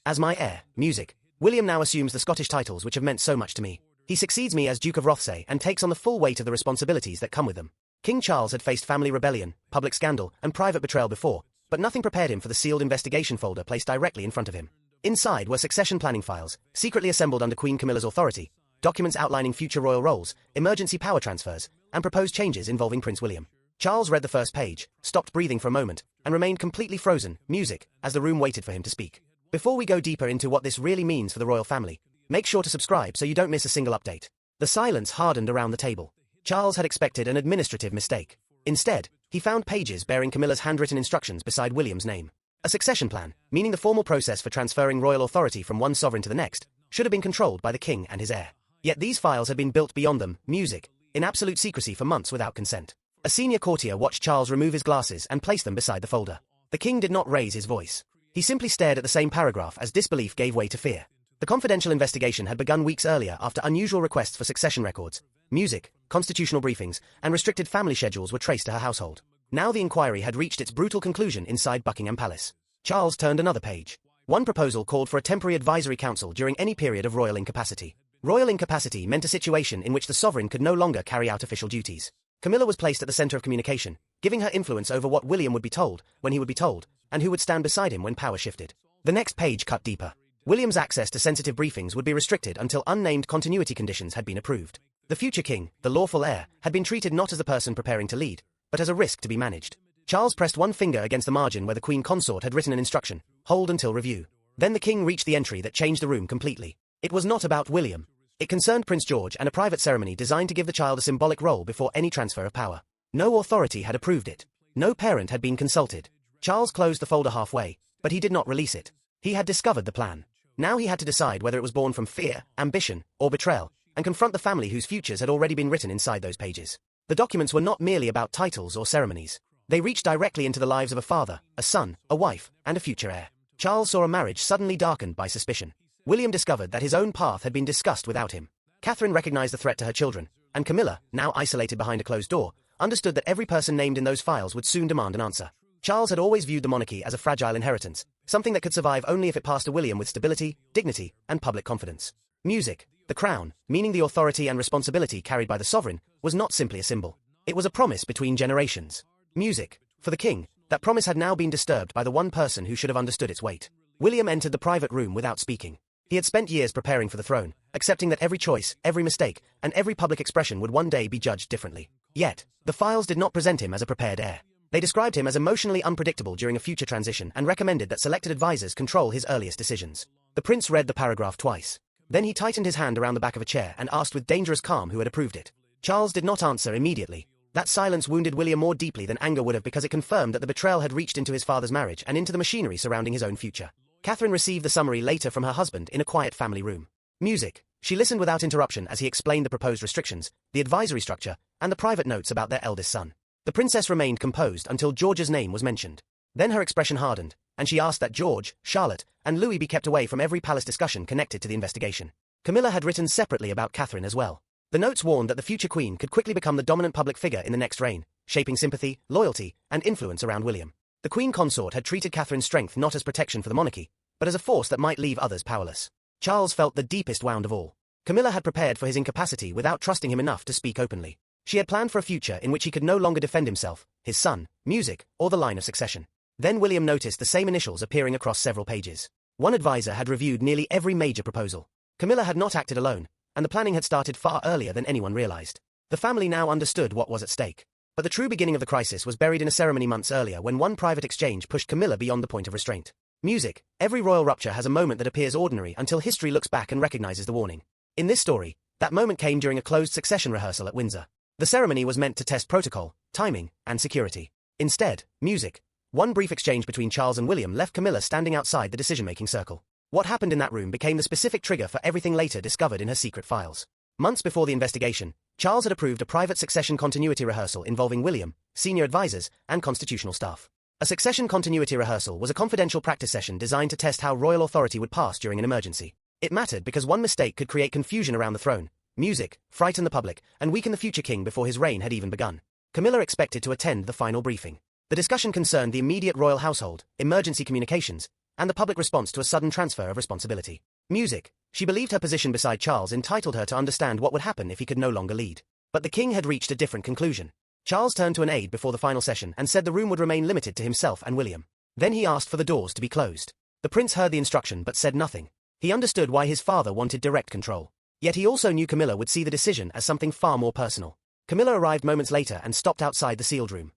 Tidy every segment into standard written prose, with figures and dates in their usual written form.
As my heir, music, William now assumes the Scottish titles which have meant so much to me. He succeeds me as Duke of Rothesay and takes on the full weight of the responsibilities that come with them. King Charles had faced family rebellion, public scandal, and private betrayal before, but nothing prepared him for the sealed investigation folder placed directly in front of him. Inside were succession planning files, secretly assembled under Queen Camilla's authority, documents outlining future royal roles, emergency power transfers, and proposed changes involving Prince William. Charles read the first page, stopped breathing for a moment, and remained completely frozen, music, as the room waited for him to speak. Before we go deeper into what this really means for the royal family, make sure to subscribe so you don't miss a single update. The silence hardened around the table. Charles had expected an administrative mistake. Instead, he found pages bearing Camilla's handwritten instructions beside William's name. A succession plan, meaning the formal process for transferring royal authority from one sovereign to the next, should have been controlled by the king and his heir. Yet these files had been built beyond them, music, in absolute secrecy for months without consent. A senior courtier watched Charles remove his glasses and place them beside the folder. The king did not raise his voice. He simply stared at the same paragraph as disbelief gave way to fear. The confidential investigation had begun weeks earlier after unusual requests for succession records, music, constitutional briefings, and restricted family schedules were traced to her household. Now the inquiry had reached its brutal conclusion inside Buckingham Palace. Charles turned another page. One proposal called for a temporary advisory council during any period of royal incapacity. Royal incapacity meant a situation in which the sovereign could no longer carry out official duties. Camilla was placed at the center of communication, giving her influence over what William would be told, when he would be told, and who would stand beside him when power shifted. The next page cut deeper. William's access to sensitive briefings would be restricted until unnamed continuity conditions had been approved. The future king, the lawful heir, had been treated not as the person preparing to lead, but as a risk to be managed. Charles pressed one finger against the margin where the queen consort had written an instruction, hold until review. Then the king reached the entry that changed the room completely. It was not about William. It concerned Prince George and a private ceremony designed to give the child a symbolic role before any transfer of power. No authority had approved it. No parent had been consulted. Charles closed the folder halfway, but he did not release it. He had discovered the plan. Now he had to decide whether it was born from fear, ambition, or betrayal, and confront the family whose futures had already been written inside those pages. The documents were not merely about titles or ceremonies. They reached directly into the lives of a father, a son, a wife, and a future heir. Charles saw a marriage suddenly darkened by suspicion. William discovered that his own path had been discussed without him. Catherine recognized the threat to her children, and Camilla, now isolated behind a closed door, understood that every person named in those files would soon demand an answer. Charles had always viewed the monarchy as a fragile inheritance, something that could survive only if it passed to William with stability, dignity, and public confidence. Music, the crown, meaning the authority and responsibility carried by the sovereign, was not simply a symbol. It was a promise between generations. Music, for the king, that promise had now been disturbed by the one person who should have understood its weight. William entered the private room without speaking. He had spent years preparing for the throne, accepting that every choice, every mistake, and every public expression would one day be judged differently. Yet, the files did not present him as a prepared heir. They described him as emotionally unpredictable during a future transition and recommended that selected advisors control his earliest decisions. The prince read the paragraph twice. Then he tightened his hand around the back of a chair and asked with dangerous calm who had approved it. Charles did not answer immediately. That silence wounded William more deeply than anger would have because it confirmed that the betrayal had reached into his father's marriage and into the machinery surrounding his own future. Catherine received the summary later from her husband in a quiet family room. Music. She listened without interruption as he explained the proposed restrictions, the advisory structure, and the private notes about their eldest son. The princess remained composed until George's name was mentioned. Then her expression hardened, and she asked that George, Charlotte, and Louis be kept away from every palace discussion connected to the investigation. Camilla had written separately about Catherine as well. The notes warned that the future queen could quickly become the dominant public figure in the next reign, shaping sympathy, loyalty, and influence around William. The queen consort had treated Catherine's strength not as protection for the monarchy, but as a force that might leave others powerless. Charles felt the deepest wound of all. Camilla had prepared for his incapacity without trusting him enough to speak openly. She had planned for a future in which he could no longer defend himself, his son, music, or the line of succession. Then William noticed the same initials appearing across several pages. One advisor had reviewed nearly every major proposal. Camilla had not acted alone, and the planning had started far earlier than anyone realized. The family now understood what was at stake. But the true beginning of the crisis was buried in a ceremony months earlier when one private exchange pushed Camilla beyond the point of restraint. Music. Every royal rupture has a moment that appears ordinary until history looks back and recognizes the warning. In this story, that moment came during a closed succession rehearsal at Windsor. The ceremony was meant to test protocol, timing, and security. Instead, music. One brief exchange between Charles and William left Camilla standing outside the decision-making circle. What happened in that room became the specific trigger for everything later discovered in her secret files. Months before the investigation, Charles had approved a private succession continuity rehearsal involving William, senior advisors, and constitutional staff. A succession continuity rehearsal was a confidential practice session designed to test how royal authority would pass during an emergency. It mattered because one mistake could create confusion around the throne, music, frighten the public, and weaken the future king before his reign had even begun. Camilla expected to attend the final briefing. The discussion concerned the immediate royal household, emergency communications, and the public response to a sudden transfer of responsibility. Music. She believed her position beside Charles entitled her to understand what would happen if he could no longer lead. But the king had reached a different conclusion. Charles turned to an aide before the final session and said the room would remain limited to himself and William. Then he asked for the doors to be closed. The prince heard the instruction but said nothing. He understood why his father wanted direct control. Yet he also knew Camilla would see the decision as something far more personal. Camilla arrived moments later and stopped outside the sealed room.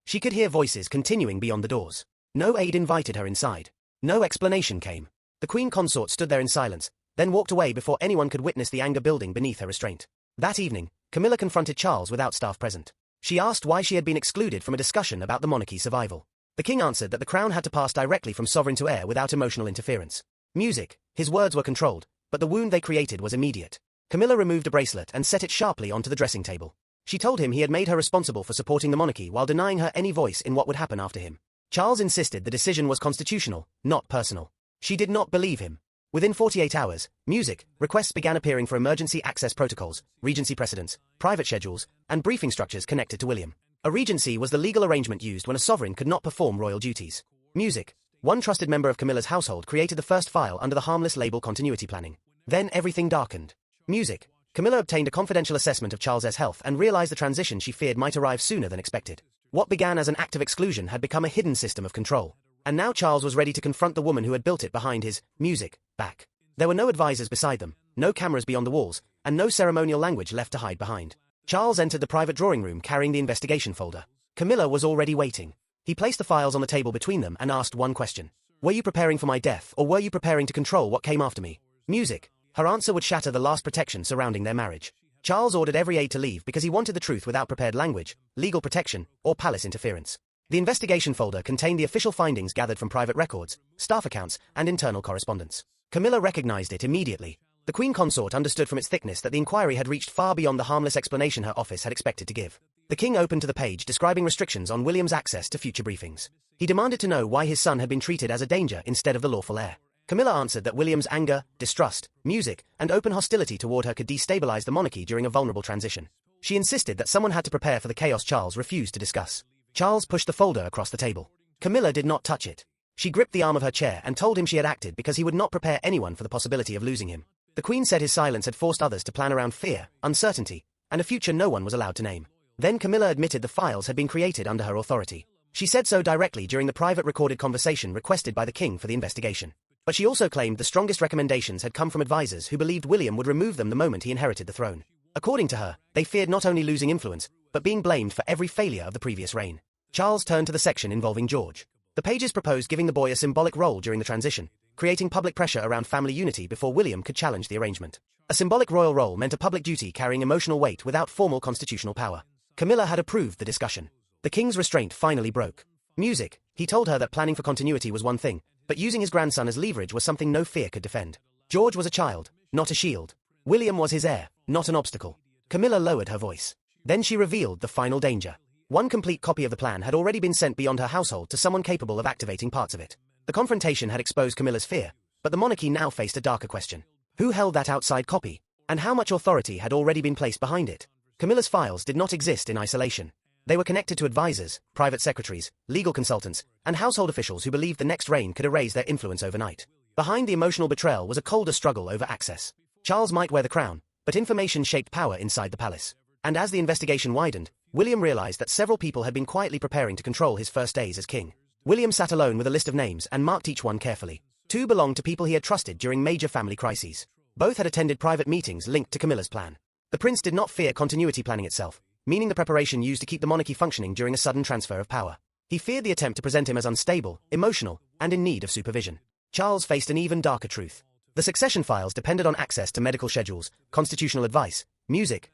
She could hear voices continuing beyond the doors. No aide invited her inside. No explanation came. The queen consort stood there in silence, then walked away before anyone could witness the anger building beneath her restraint. That evening, Camilla confronted Charles without staff present. She asked why she had been excluded from a discussion about the monarchy's survival. The king answered that the crown had to pass directly from sovereign to heir without emotional interference. Music. His words were controlled, but the wound they created was immediate. Camilla removed a bracelet and set it sharply onto the dressing table. She told him he had made her responsible for supporting the monarchy while denying her any voice in what would happen after him. Charles insisted the decision was constitutional, not personal. She did not believe him. Within 48 hours, requests began appearing for emergency access protocols, regency precedents, private schedules, and briefing structures connected to William. A regency was the legal arrangement used when a sovereign could not perform royal duties. One trusted member of Camilla's household created the first file under the harmless label continuity planning. Then everything darkened. Camilla obtained a confidential assessment of Charles's health and realized the transition she feared might arrive sooner than expected. What began as an act of exclusion had become a hidden system of control. And now Charles was ready to confront the woman who had built it behind his back. There were no advisors beside them, no cameras beyond the walls, and no ceremonial language left to hide behind. Charles entered the private drawing room carrying the investigation folder. Camilla was already waiting. He placed the files on the table between them and asked one question. Were you preparing for my death, or were you preparing to control what came after me? Her answer would shatter the last protection surrounding their marriage. Charles ordered every aide to leave because he wanted the truth without prepared language, legal protection, or palace interference. The investigation folder contained the official findings gathered from private records, staff accounts, and internal correspondence. Camilla recognized it immediately. The queen consort understood from its thickness that the inquiry had reached far beyond the harmless explanation her office had expected to give. The king opened to the page describing restrictions on William's access to future briefings. He demanded to know why his son had been treated as a danger instead of the lawful heir. Camilla answered that William's anger, distrust, and open hostility toward her could destabilize the monarchy during a vulnerable transition. She insisted that someone had to prepare for the chaos Charles refused to discuss. Charles pushed the folder across the table. Camilla did not touch it. She gripped the arm of her chair and told him she had acted because he would not prepare anyone for the possibility of losing him. The queen said his silence had forced others to plan around fear, uncertainty, and a future no one was allowed to name. Then Camilla admitted the files had been created under her authority. She said so directly during the private recorded conversation requested by the king for the investigation. But she also claimed the strongest recommendations had come from advisors who believed William would remove them the moment he inherited the throne. According to her, they feared not only losing influence, but being blamed for every failure of the previous reign. Charles turned to the section involving George. The pages proposed giving the boy a symbolic role during the transition, creating public pressure around family unity before William could challenge the arrangement. A symbolic royal role meant a public duty carrying emotional weight without formal constitutional power. Camilla had approved the discussion. The king's restraint finally broke. He told her that planning for continuity was one thing, but using his grandson as leverage was something no fear could defend. George was a child, not a shield. William was his heir, not an obstacle. Camilla lowered her voice. Then she revealed the final danger. One complete copy of the plan had already been sent beyond her household to someone capable of activating parts of it. The confrontation had exposed Camilla's fear, but the monarchy now faced a darker question. Who held that outside copy? And how much authority had already been placed behind it? Camilla's files did not exist in isolation. They were connected to advisors, private secretaries, legal consultants, and household officials who believed the next reign could erase their influence overnight. Behind the emotional betrayal was a colder struggle over access. Charles might wear the crown, but information shaped power inside the palace. And as the investigation widened, William realized that several people had been quietly preparing to control his first days as king. William sat alone with a list of names and marked each one carefully. 2 belonged to people he had trusted during major family crises. Both had attended private meetings linked to Camilla's plan. The prince did not fear continuity planning itself, meaning the preparation used to keep the monarchy functioning during a sudden transfer of power. He feared the attempt to present him as unstable, emotional, and in need of supervision. Charles faced an even darker truth. The succession files depended on access to medical schedules, constitutional advice,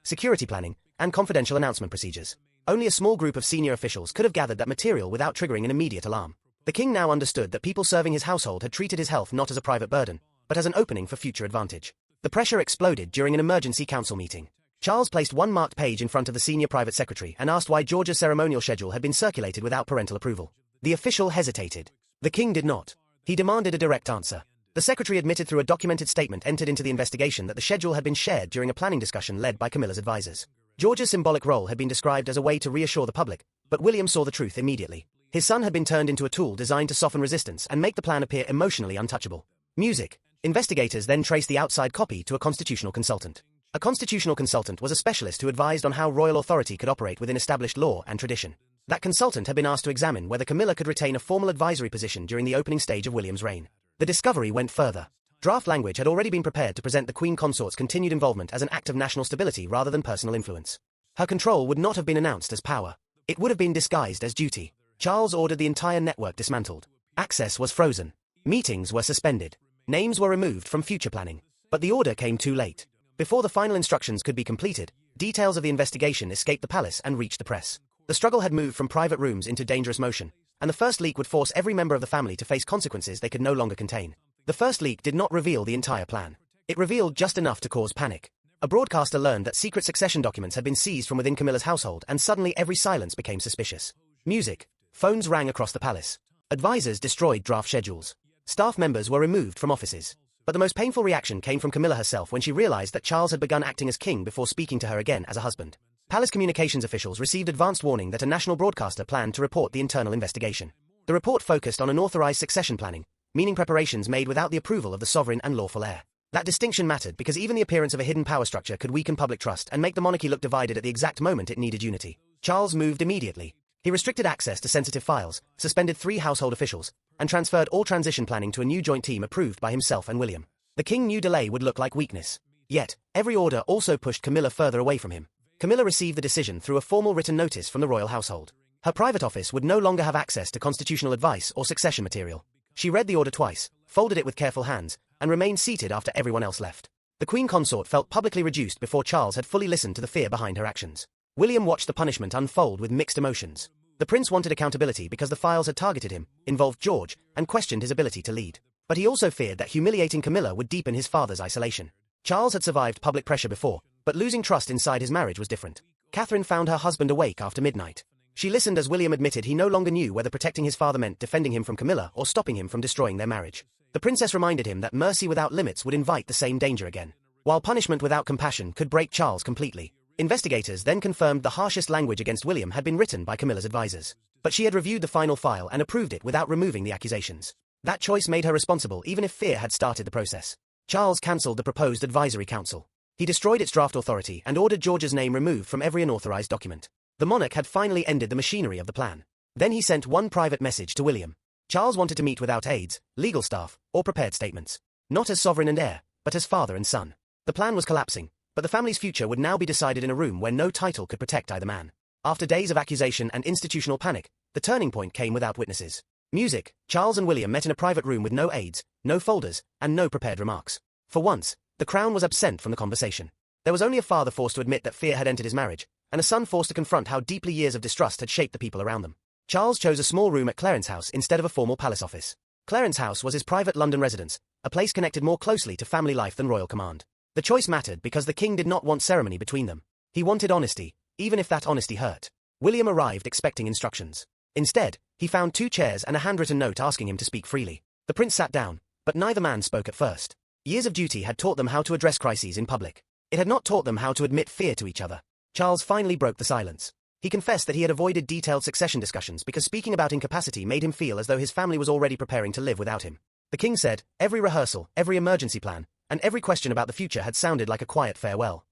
security planning, and confidential announcement procedures. Only a small group of senior officials could have gathered that material without triggering an immediate alarm. The king now understood that people serving his household had treated his health not as a private burden, but as an opening for future advantage. The pressure exploded during an emergency council meeting. Charles placed one marked page in front of the senior private secretary and asked why George's ceremonial schedule had been circulated without parental approval. The official hesitated. The king did not. He demanded a direct answer. The secretary admitted through a documented statement entered into the investigation that the schedule had been shared during a planning discussion led by Camilla's advisors. George's symbolic role had been described as a way to reassure the public, but William saw the truth immediately. His son had been turned into a tool designed to soften resistance and make the plan appear emotionally untouchable. Music. Investigators then traced the outside copy to a constitutional consultant. A constitutional consultant was a specialist who advised on how royal authority could operate within established law and tradition. That consultant had been asked to examine whether Camilla could retain a formal advisory position during the opening stage of William's reign. The discovery went further. Draft language had already been prepared to present the Queen Consort's continued involvement as an act of national stability rather than personal influence. Her control would not have been announced as power. It would have been disguised as duty. Charles ordered the entire network dismantled. Access was frozen. Meetings were suspended. Names were removed from future planning. But the order came too late. Before the final instructions could be completed, details of the investigation escaped the palace and reached the press. The struggle had moved from private rooms into dangerous motion, and the first leak would force every member of the family to face consequences they could no longer contain. The first leak did not reveal the entire plan. It revealed just enough to cause panic. A broadcaster learned that secret succession documents had been seized from within Camilla's household, and suddenly every silence became suspicious. Music. Phones rang across the palace. Advisors destroyed draft schedules. Staff members were removed from offices. But the most painful reaction came from Camilla herself when she realized that Charles had begun acting as king before speaking to her again as a husband. Palace communications officials received advanced warning that a national broadcaster planned to report the internal investigation. The report focused on unauthorized succession planning, meaning preparations made without the approval of the sovereign and lawful heir. That distinction mattered because even the appearance of a hidden power structure could weaken public trust and make the monarchy look divided at the exact moment it needed unity. Charles moved immediately. He restricted access to sensitive files, suspended 3 household officials, and transferred all transition planning to a new joint team approved by himself and William. The king knew delay would look like weakness. Yet, every order also pushed Camilla further away from him. Camilla received the decision through a formal written notice from the royal household. Her private office would no longer have access to constitutional advice or succession material. She read the order twice, folded it with careful hands, and remained seated after everyone else left. The Queen Consort felt publicly reduced before Charles had fully listened to the fear behind her actions. William watched the punishment unfold with mixed emotions. The prince wanted accountability because the files had targeted him, involved George, and questioned his ability to lead. But he also feared that humiliating Camilla would deepen his father's isolation. Charles had survived public pressure before, but losing trust inside his marriage was different. Catherine found her husband awake after midnight. She listened as William admitted he no longer knew whether protecting his father meant defending him from Camilla or stopping him from destroying their marriage. The princess reminded him that mercy without limits would invite the same danger again, while punishment without compassion could break Charles completely. Investigators then confirmed the harshest language against William had been written by Camilla's advisors. But she had reviewed the final file and approved it without removing the accusations. That choice made her responsible even if fear had started the process. Charles cancelled the proposed advisory council. He destroyed its draft authority and ordered George's name removed from every unauthorized document. The monarch had finally ended the machinery of the plan. Then he sent one private message to William. Charles wanted to meet without aides, legal staff, or prepared statements. Not as sovereign and heir, but as father and son. The plan was collapsing, but the family's future would now be decided in a room where no title could protect either man. After days of accusation and institutional panic, the turning point came without witnesses. Music. Charles and William met in a private room with no aides, no folders, and no prepared remarks. For once, the crown was absent from the conversation. There was only a father forced to admit that fear had entered his marriage, and a son forced to confront how deeply years of distrust had shaped the people around them. Charles chose a small room at Clarence House instead of a formal palace office. Clarence House was his private London residence, a place connected more closely to family life than royal command. The choice mattered because the king did not want ceremony between them. He wanted honesty, even if that honesty hurt. William arrived expecting instructions. Instead, he found 2 chairs and a handwritten note asking him to speak freely. The prince sat down, but neither man spoke at first. Years of duty had taught them how to address crises in public. It had not taught them how to admit fear to each other. Charles finally broke the silence. He confessed that he had avoided detailed succession discussions because speaking about incapacity made him feel as though his family was already preparing to live without him. The king said, every rehearsal, every emergency plan, and every question about the future had sounded like a quiet farewell.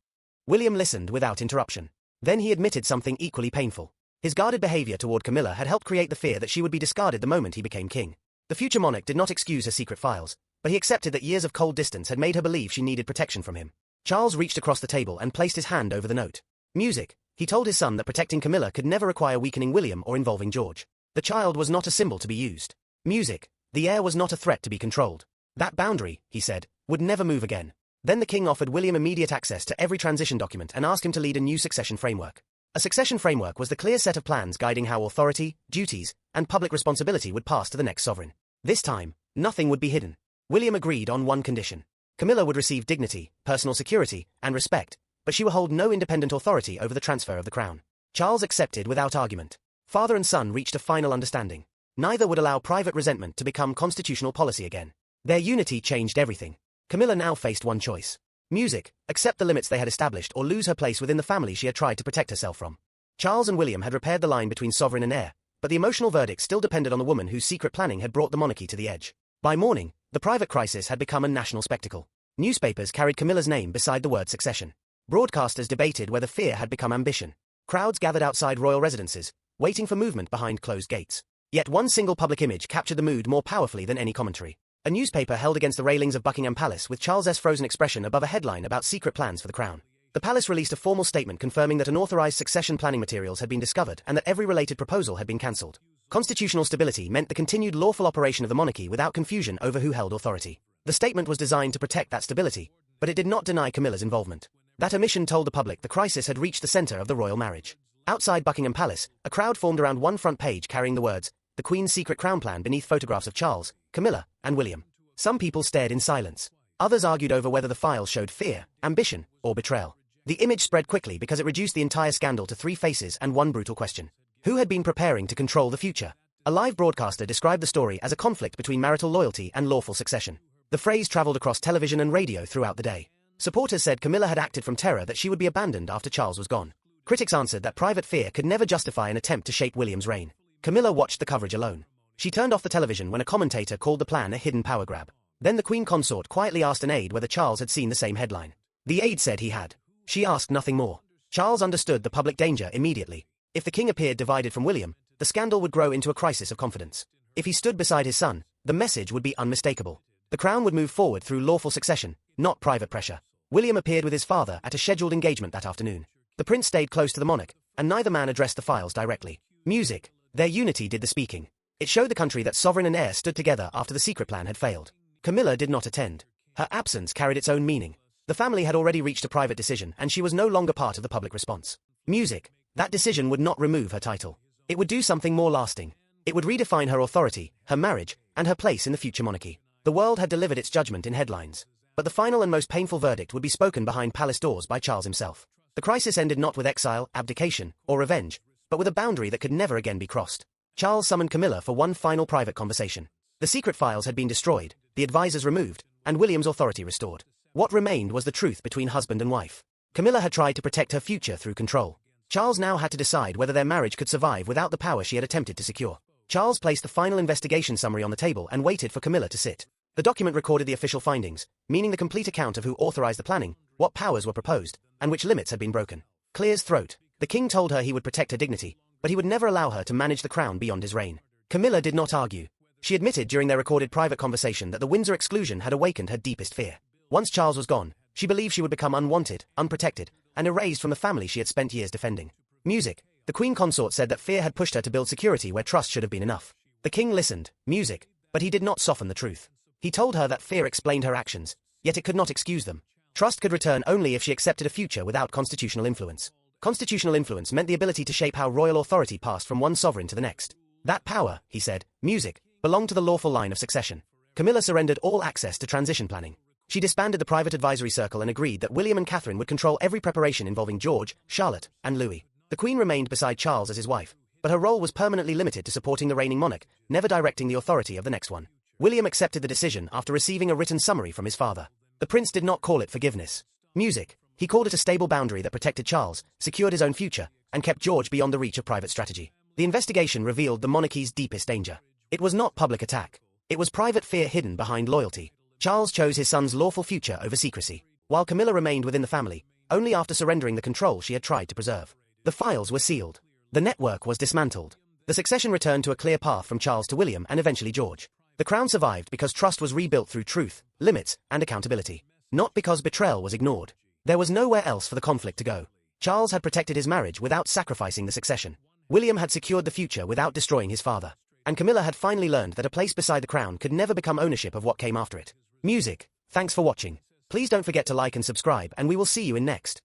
William listened without interruption. Then he admitted something equally painful. His guarded behavior toward Camilla had helped create the fear that she would be discarded the moment he became king. The future monarch did not excuse her secret files, but he accepted that years of cold distance had made her believe she needed protection from him. Charles reached across the table and placed his hand over the note. Music. He told his son that protecting Camilla could never require weakening William or involving George. The child was not a symbol to be used. Music. The heir was not a threat to be controlled. That boundary, he said, would never move again. Then the king offered William immediate access to every transition document and asked him to lead a new succession framework. A succession framework was the clear set of plans guiding how authority, duties, and public responsibility would pass to the next sovereign. This time, nothing would be hidden. William agreed on one condition. Camilla would receive dignity, personal security, and respect, but she would hold no independent authority over the transfer of the crown. Charles accepted without argument. Father and son reached a final understanding. Neither would allow private resentment to become constitutional policy again. Their unity changed everything. Camilla now faced one choice. Music, accept the limits they had established or lose her place within the family she had tried to protect herself from. Charles and William had repaired the line between sovereign and heir, but the emotional verdict still depended on the woman whose secret planning had brought the monarchy to the edge. By morning, the private crisis had become a national spectacle. Newspapers carried Camilla's name beside the word succession. Broadcasters debated whether fear had become ambition. Crowds gathered outside royal residences, waiting for movement behind closed gates. Yet one single public image captured the mood more powerfully than any commentary. A newspaper held against the railings of Buckingham Palace with Charles's frozen expression above a headline about secret plans for the crown. The palace released a formal statement confirming that unauthorized succession planning materials had been discovered and that every related proposal had been cancelled. Constitutional stability meant the continued lawful operation of the monarchy without confusion over who held authority. The statement was designed to protect that stability, but it did not deny Camilla's involvement. That omission told the public the crisis had reached the centre of the royal marriage. Outside Buckingham Palace, a crowd formed around one front page carrying the words, "The Queen's Secret Crown Plan" beneath photographs of Charles, Camilla, and William. Some people stared in silence. Others argued over whether the files showed fear, ambition, or betrayal. The image spread quickly because it reduced the entire scandal to 3 faces and one brutal question. Who had been preparing to control the future? A live broadcaster described the story as a conflict between marital loyalty and lawful succession. The phrase traveled across television and radio throughout the day. Supporters said Camilla had acted from terror that she would be abandoned after Charles was gone. Critics answered that private fear could never justify an attempt to shape William's reign. Camilla watched the coverage alone. She turned off the television when a commentator called the plan a hidden power grab. Then the Queen consort quietly asked an aide whether Charles had seen the same headline. The aide said he had. She asked nothing more. Charles understood the public danger immediately. If the king appeared divided from William, the scandal would grow into a crisis of confidence. If he stood beside his son, the message would be unmistakable. The crown would move forward through lawful succession, not private pressure. William appeared with his father at a scheduled engagement that afternoon. The prince stayed close to the monarch, and neither man addressed the files directly. Music. Their unity did the speaking. It showed the country that sovereign and heir stood together after the secret plan had failed. Camilla did not attend. Her absence carried its own meaning. The family had already reached a private decision and she was no longer part of the public response. Music. That decision would not remove her title. It would do something more lasting. It would redefine her authority, her marriage, and her place in the future monarchy. The world had delivered its judgment in headlines. But the final and most painful verdict would be spoken behind palace doors by Charles himself. The crisis ended not with exile, abdication, or revenge, but with a boundary that could never again be crossed. Charles summoned Camilla for one final private conversation. The secret files had been destroyed, the advisors removed, and William's authority restored. What remained was the truth between husband and wife. Camilla had tried to protect her future through control. Charles now had to decide whether their marriage could survive without the power she had attempted to secure. Charles placed the final investigation summary on the table and waited for Camilla to sit. The document recorded the official findings, meaning the complete account of who authorized the planning, what powers were proposed, and which limits had been broken. Clear as throat. The king told her he would protect her dignity, but he would never allow her to manage the crown beyond his reign. Camilla did not argue. She admitted during their recorded private conversation that the Windsor exclusion had awakened her deepest fear. Once Charles was gone, she believed she would become unwanted, unprotected, and erased from the family she had spent years defending. Music. The Queen consort said that fear had pushed her to build security where trust should have been enough. The king listened. Music. But he did not soften the truth. He told her that fear explained her actions, yet it could not excuse them. Trust could return only if she accepted a future without constitutional influence. Constitutional influence meant the ability to shape how royal authority passed from one sovereign to the next. That power, he said, music, belonged to the lawful line of succession. Camilla surrendered all access to transition planning. She disbanded the private advisory circle and agreed that William and Catherine would control every preparation involving George, Charlotte, and Louis. The Queen remained beside Charles as his wife, but her role was permanently limited to supporting the reigning monarch, never directing the authority of the next one. William accepted the decision after receiving a written summary from his father. The prince did not call it forgiveness. Music. He called it a stable boundary that protected Charles, secured his own future, and kept George beyond the reach of private strategy. The investigation revealed the monarchy's deepest danger. It was not public attack. It was private fear hidden behind loyalty. Charles chose his son's lawful future over secrecy, while Camilla remained within the family, only after surrendering the control she had tried to preserve. The files were sealed. The network was dismantled. The succession returned to a clear path from Charles to William and eventually George. The crown survived because trust was rebuilt through truth, limits, and accountability. Not because betrayal was ignored. There was nowhere else for the conflict to go. Charles had protected his marriage without sacrificing the succession. William had secured the future without destroying his father. And Camilla had finally learned that a place beside the crown could never become ownership of what came after it. Music. Thanks for watching. Please don't forget to like and subscribe, and we will see you in next.